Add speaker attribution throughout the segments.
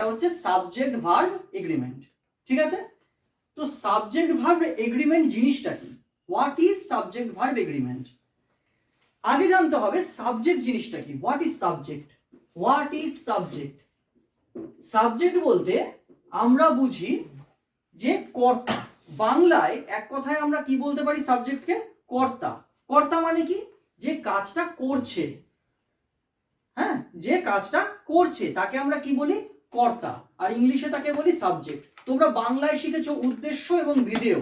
Speaker 1: হচ্ছে subject verb agreement. ঠিক আছে, তো সাবজেক্ট ভার্ব এগ্রিমেন্ট জিনিসটা কি? What is subject verb agreement? আগে জানতে হবে সাবজেক্ট জিনিসটা কি। What is subject? What is subject? Subject বলতে আমরা বুঝি যে কর্তা। বাংলায় এক কথায় আমরা কি বলতে পারি সাবজেক্টকে? কর্তা। কর্তা মানে কি? যে কাজটা করছে, হ্যাঁ, যে কাজটা করছে তাকে আমরা কি বলি? কর্তা। আর ইংলিশে তাকে বলি সাবজেক্ট। তোমরা বাংলায় শিখেছো উদ্দেশ্য এবং বিধেয়।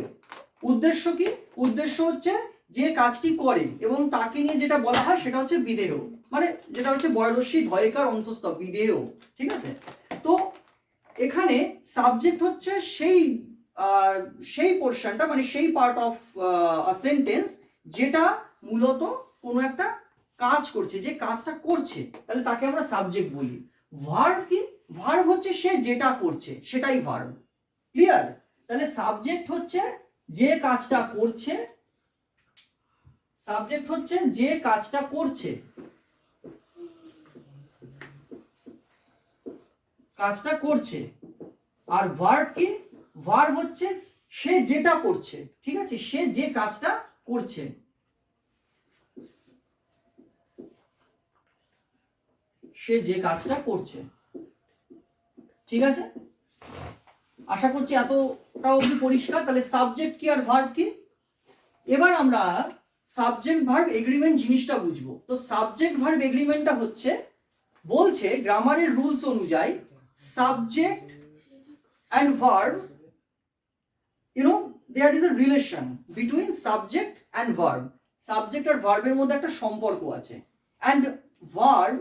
Speaker 1: উদ্দেশ্য কি? উদ্দেশ্য হচ্ছে যে কাজটি করে এবং তাকে নিয়ে যেটা বলা হয় সেটা হচ্ছে বিধেয়, মানে যেটা হচ্ছে বয়রস্যি ধয়কার অন্তস্থ বিধেয়। ঠিক আছে, তো এখানে সাবজেক্ট হচ্ছে সেই পোর্শনটা, মানে সেই পার্ট অফ সেন্টেন্স যেটা মূলত কোনো একটা কাজ করছে, যে কাজটা করছে, তাহলে তাকে আমরা সাবজেক্ট বলি। ভার্ব কি? ভার্ব হচ্ছে সে যেটা করছে সেটাই ভার্ব। ক্লিয়ার? তাহলে সাবজেক্ট হচ্ছে যে কাজটা করছে, সাবজেক্ট হচ্ছে যে কাজটা করছে, কাজটা করছে। আর ভার্ব কি? ভার্ব হচ্ছে সে যেটা করছে। ঠিক আছে, সে যে কাজটা করছে। সে যে কাজটা করছে। ঠিক আছে, আশা করছি এতটা অবধি পরিষ্কার। তাহলে সাবজেক্ট কি আর ভার্ব কি? এবার আমরা সাবজেক্ট ভার্ব এগ্রিমেন্ট জিনিসটা বুঝবো। তো সাবজেক্ট ভার্ব এগ্রিমেন্টটা হচ্ছে, বলছে গ্রামারের রুলস অনুযায়ী subject and verb, there is a relation between subject and verb. Subject আর ভার্বের মধ্যে একটা সম্পর্ক আছে, and verb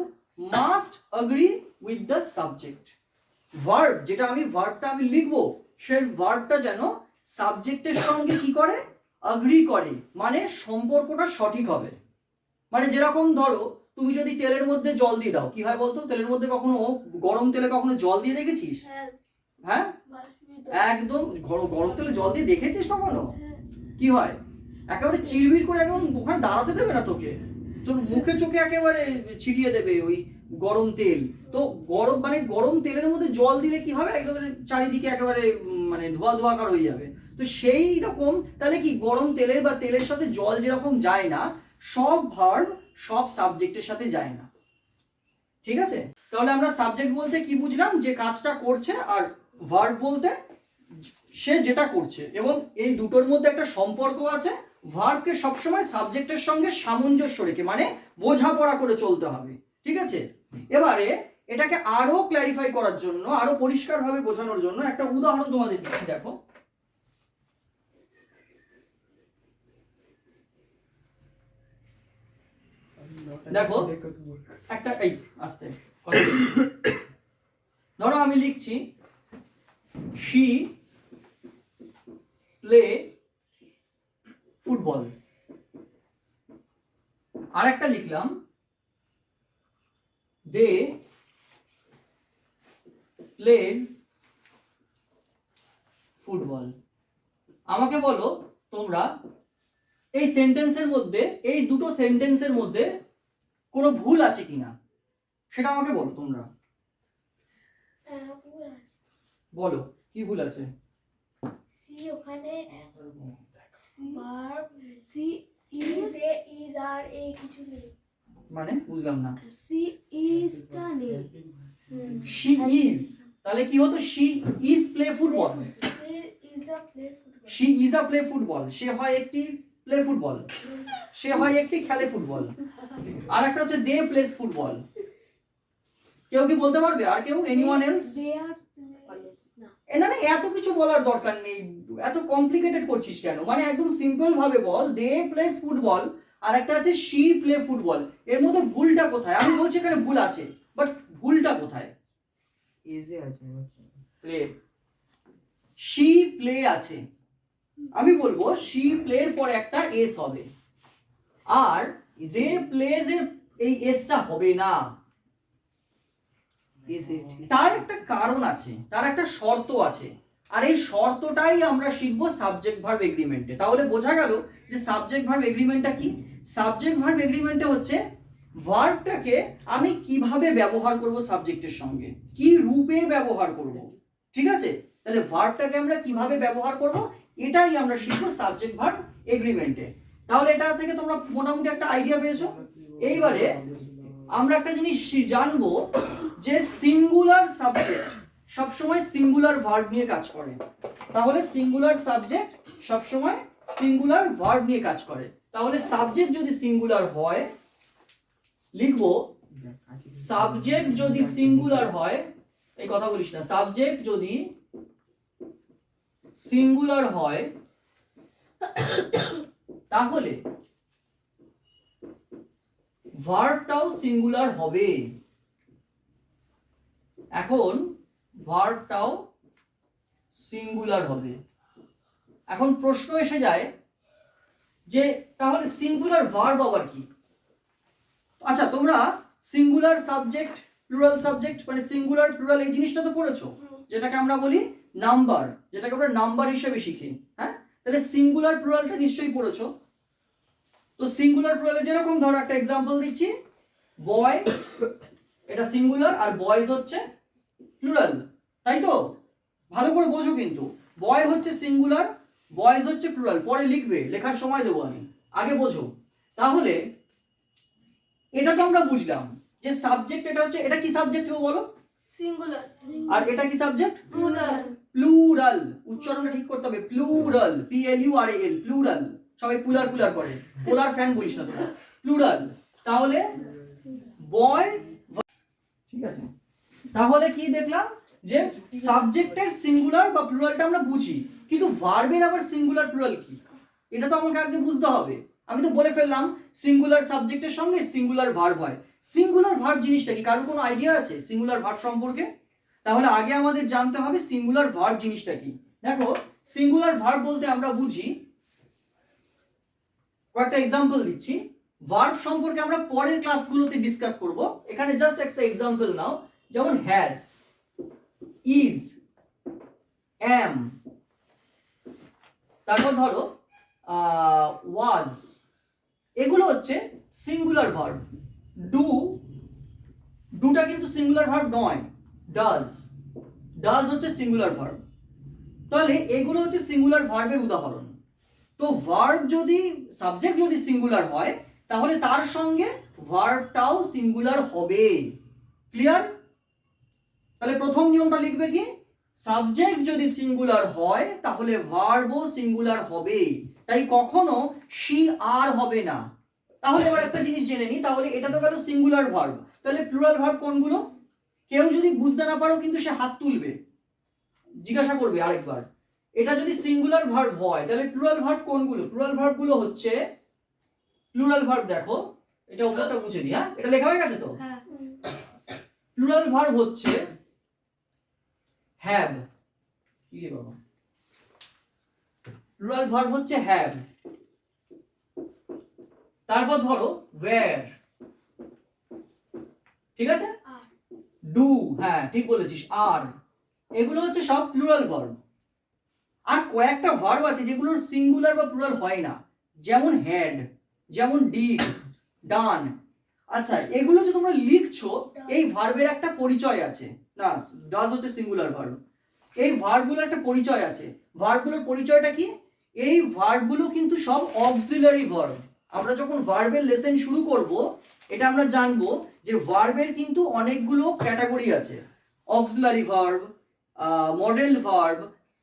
Speaker 1: must agree with the subject. Verb যেটা ভার্বটা আমি লিখবো, সেই ভার্বটা যেন সাবজেক্টের সঙ্গে কি করে? অ্যাগ্রি করে, মানে সম্পর্কটা সঠিক হবে। মানে যেরকম ধরো তুমি যদি তেলের মধ্যে জল দিয়ে দাও, কি হয় বলতো? তেলের মধ্যে কখনো, গরম তেলে কখনো জল দিয়ে দেখেছিস? হ্যাঁ, একদম গরম তেলে জল দিয়ে দেখেছিস কখনো? কি হয়? একেবারে চিরবির করে একদম ওখানে দাঁড়াতে দেবে না তোকে, তোর মুখে চোখে একেবারে ছিটিয়ে দেবে ওই গরম তেল। তো গরম তেলের মধ্যে জল দিলে কি হবে? একেবারে চারিদিকে একেবারে মানে ধোয়া ধোয়াকার হয়ে যাবে। তো সেই রকম তাহলে কি, গরম তেলের বা তেলের সাথে জল যেরকম যায় না, সব ভার্ব সব সাবজেক্টের সাথে যায় না। ঠিক আছে, তাহলে আমরা সাবজেক্ট বলতে কি বুঝলাম? যে কাজটা করছে। আর ভার্ব বলতে সে যেটা করছে, এবং এই দুটোর মধ্যে একটা সম্পর্ক আছে। ভার্বকে সবসময় সাবজেক্টের সঙ্গে সামঞ্জস্য রেখে, মানে বোঝাপড়া করে চলতে হবে। ঠিক আছে, এবারে এটাকে আরো ক্ল্যারিফাই করার জন্য, আরো পরিষ্কারভাবে বোঝানোর জন্য একটা উদাহরণ তোমাদের দিচ্ছি। দেখো, দেখো একটা, এই আস্তে, ধরো আমি লিখছি she play ফুটবল। আর একটা লিখলাম they plays ফুটবল। আমাকে বলো তোমরা এই সেন্টেন্সের মধ্যে, এই দুটো সেন্টেন্সের মধ্যে কোনো ভুল আছে কিনা, সেটা আমাকে বলো তোমরা। বলো কি ভুল আছে?
Speaker 2: সি ওখানে ভার্ব সি ইজ আর এ কিছু নেই,
Speaker 1: মানে বুঝলাম না।
Speaker 2: সি ইজ টা নেই,
Speaker 1: শি ইজ, তাহলে কি হতো? She is play football. She is a play football, সে হয় একটি প্লে ফুটবল, সে হয় একটি খেলে ফুটবল। আর একটা হচ্ছে দে প্লেস ফুটবল। কেউ কি বলতে পারবে? আর কেউ? Anyone else? না, এত কিছু বলার দরকার নেই, এত কমপ্লিকেটেড করছিস কেন? মানে একদম সিম্পল ভাবে বল, দে প্লেস ফুটবল, আর একটা আছে শি প্লে ফুটবল। এর মধ্যে ভুলটা কোথায়? আমি বলছি এখানে ভুল আছে, বাট ভুলটা কোথায়?
Speaker 3: ইজি আছে, প্লে,
Speaker 1: শি প্লে আছে, আমি বলবো শি প্লের পরে একটা এস হবে, আর দে প্লেজ এর এই এসটা হবে না। তার একটা কারণ আছে, তার একটা শর্ত আছে, আর এই শর্তটাই আমরা শিখবো সাবজেক্ট ভার্ব এগ্রিমেন্টে। তাহলে বোঝা গেল যে সাবজেক্ট ভার্ব এগ্রিমেন্টটা কি। সাবজেক্ট ভার্ব এগ্রিমেন্টে হচ্ছে ভার্বটাকে আমি কিভাবে ব্যবহার করব সাবজেক্টের সঙ্গে, কি রূপে ব্যবহার করব, ঠিক আছে? তাহলে ভার্বটাকে আমরা কিভাবে ব্যবহার করব এটাই আমরা শিখবো সাবজেক্ট ভার্ব এগ্রিমেন্টে। তাহলে এটা থেকে তোমরা মোটামুটি একটা আইডিয়া পেয়েছো। এইবারে আমরা একটা জিনিস জানবো যে সিঙ্গুলার সাবজেক্ট সবসময় সিঙ্গুলার ভার্ব নিয়ে কাজ করে। তাহলে সিঙ্গুলার সাবজেক্ট সবসময় সিঙ্গুলার ভার্ব নিয়ে কাজ করে। তাহলে সাবজেক্ট যদি সিঙ্গুলার হয় লিখবো সাবজেক্ট যদি সিঙ্গুলার হয়, এই কথা বলিস না, সাবজেক্ট যদি সিঙ্গুলার হয় তাহলে ভার্বটাও সিঙ্গুলার হবে। এখন ভার্বটাও সিঙ্গুলার হবে। এখন প্রশ্ন এসে যায় যে তাহলে সিঙ্গুলার ভার্ব আবার কি? আচ্ছা, তোমরা সিঙ্গুলার সাবজেক্ট প্লুরাল সাবজেক্ট মানে সিঙ্গুলার প্লুরাল এই জিনিসটা তো পড়েছো, যেটাকে আমরা বলি নাম্বার, যেটাকে আমরা নাম্বার হিসেবে শিখি। হ্যাঁ, তাহলে সিঙ্গুলার প্লুরালটা নিশ্চয়ই পড়েছো। তো সিঙ্গুলার প্লুরালে যেরকম ধরো একটা एग्जांपल দিচ্ছি, বয় এটা সিঙ্গুলার আর বয়েজ হচ্ছে প্লুরাল, তাই তো? ভালো করে বোঝো কিন্তু, বয় হচ্ছে সিঙ্গুলার, বয়েজ হচ্ছে প্লুরাল। পরে লিখবে, লেখার সময় দেবো আমি, আগে বোঝো। তাহলে এটা তো আমরা বুঝলাম যে সাবজেক্ট এটা হচ্ছে, এটা কি সাবজেক্ট কেউ বলো?
Speaker 2: সিঙ্গুলার।
Speaker 1: আর এটা কি সাবজেক্ট?
Speaker 2: প্লুরাল।
Speaker 1: প্লুরাল, উচ্চারণটা ঠিক করতে হবে, প্লুরাল, PLURAL, প্লুরাল। সবাই পুলার পুলার করে, পোলার ফ্যান বলিস না তোরা, প্লুরাল। তাহলে বয়, ঠিক আছে? তাহলে কি দেখলাম যে সাবজেক্টের সিঙ্গুলার বা প্লুরালটা আমরা বুঝি, কিন্তু ভার্বের আবার সিঙ্গুলার প্লুরাল কি এটা তো আমাকে আগে বুঝতে হবে। আমি তো বলে ফেললাম সিঙ্গুলার সাবজেক্টের সঙ্গে সিঙ্গুলার ভার্ব হয়। সিঙ্গুলার ভার্ব জিনিসটা কি, কারোর কোনো আইডিয়া আছে সিঙ্গুলার ভার্ব সম্পর্কে? তাহলে আগে আমাদের জানতে হবে সিঙ্গুলার ভার্ব জিনিসটা কি। দেখো, সিঙ্গুলার ভার্ব বলতে আমরা বুঝি, কয়েকটা एग्जांपल দিচ্ছি। ভার্ব সম্পর্কে আমরা পরের ক্লাসগুলোতে ডিসকাস করব, এখানে জাস্ট একটা एग्जांपल নাও। যেমন হ্যাজ, ইজ, এম, তারপর ধরো ওয়াজ, এগুলো হচ্ছে সিঙ্গুলার ভার্ব। ডু, ডুটা কিন্তু সিঙ্গুলার ভার্ব নয়, ডাজ, ডাজ হচ্ছে সিঙ্গুলার ভার্ব। তাহলে এগুলো হচ্ছে সিঙ্গুলার ভার্বের উদাহরণ। তো ভার্ব যদি, সাবজেক্ট যদি সিঙ্গুলার হয় তাহলে তার সঙ্গে ভার্বটাও সিঙ্গুলার হবে। ক্লিয়ার? তাহলে প্রথম নিয়মটা লিখবে কি, সাবজেক্ট যদি সিঙ্গুলার হয় তাহলে ভার্বও সিঙ্গুলার হবে, তাই কখনো শি আর হবে না। তাহলে এবার একটা জিনিস জেনে নি, তাহলে এটা তো গেল সিঙ্গুলার ভার্ব, তাহলে প্লুরাল ভার্ব কোনগুলো? কেউ যদি বুঝতে না পারো কিন্তু সে হাত তুলবে, জিজ্ঞাসা করবে আরেকবার। এটা যদি সিঙ্গুলার ভার্ব হয় তাহলে প্লুরাল ভার্ব কোনগুলো? প্লুরাল ভার্ব গুলো হচ্ছে, প্লুরাল ভার্ব দেখো, এটা উপরটা মুছে দিই। হ্যাঁ, এটা লেখা হয়ে গেছে তো?
Speaker 2: হ্যাঁ।
Speaker 1: প্লুরাল ভার্ব হচ্ছে হ্যাভ, কি রে বাবা, প্লুরাল ভার্ব হচ্ছে হ্যাভ। তারপর ধরো ওয়্যার, ঠিক আছে? ডু, হ্যাঁ ঠিক বলেছিস, আর, এগুলো হচ্ছে সব প্লুরাল ভার্ব। আর কয়েকটা ভার্ব আছে যেগুলোর সিঙ্গুলার বা প্লুরাল হয় না, যেমন হ্যাড, যেমন ডিড, ডান। আচ্ছা, এগুলো যে তোমরা লিখছো এই ভার্বের একটা পরিচয় আছে। না, ডাজ হচ্ছে সিঙ্গুলার ভার্ব। এই ভার্বগুলোর একটা পরিচয় আছে। ভার্বগুলোর পরিচয়টা কি? এই ভার্বগুলো কিন্তু সব অক্সিলারি ভার্ব। আমরা যখন ভার্বের লেসন শুরু করব এটা আমরা জানবো যে ভার্বের কিন্তু অনেকগুলো ক্যাটাগরি আছে। Auxiliary verb, modal verb,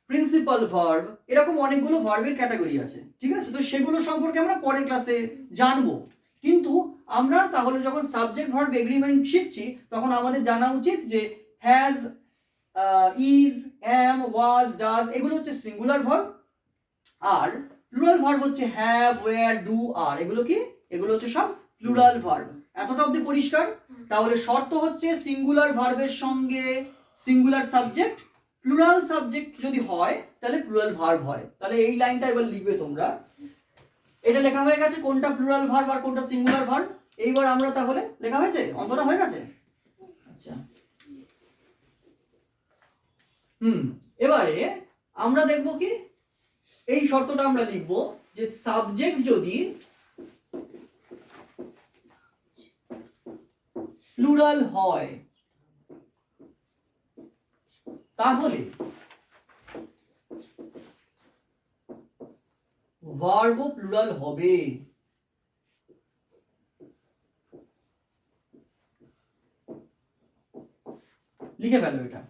Speaker 1: principal verb, এরকম অনেকগুলো ভার্বের ক্যাটাগরি আছে, ঠিক আছে? তো সেগুলো সম্পর্কে আমরা পরের ক্লাসে জানবো। কিন্তু আমরা তাহলে যখন সাবজেক্ট ভার্ব এগ্রিমেন্ট শিখছি তখন আমাদের জানা উচিত যে has, is, am, was, does এগুলো হচ্ছে সিঙ্গুলার ভার্ব, আর প্লুরাল ভার্ব হচ্ছে হ্যাভ, ওয়্যার, ডু, আর। এগুলো কি? এগুলো হচ্ছে সব প্লুরাল ভার্ব। এতটা অবধি পরিষ্কার? তাহলে শর্ত হচ্ছে সিঙ্গুলার ভার্বের সঙ্গে সিঙ্গুলার সাবজেক্ট, প্লুরাল সাবজেক্ট যদি হয় তাহলে প্লুরাল ভার্ব হয়। তাহলে এই লাইনটা এবার লিখবে তোমরা। এটা লেখা হয়ে গেছে কোনটা প্লুরাল ভার্ব আর কোনটা সিঙ্গুলার ভার্ব। এইবার আমরা তাহলে লেখা হয়েছে, অন্তটা হয়ে গেছে। আচ্ছা, এবারে আমরা দেখব কি, এই শর্তটা আমরা লিখব যে সাবজেক্ট যদি প্লুরাল হয় তাহলে ভার্বও প্লুরাল হবে। লিখে ফেলো এটা।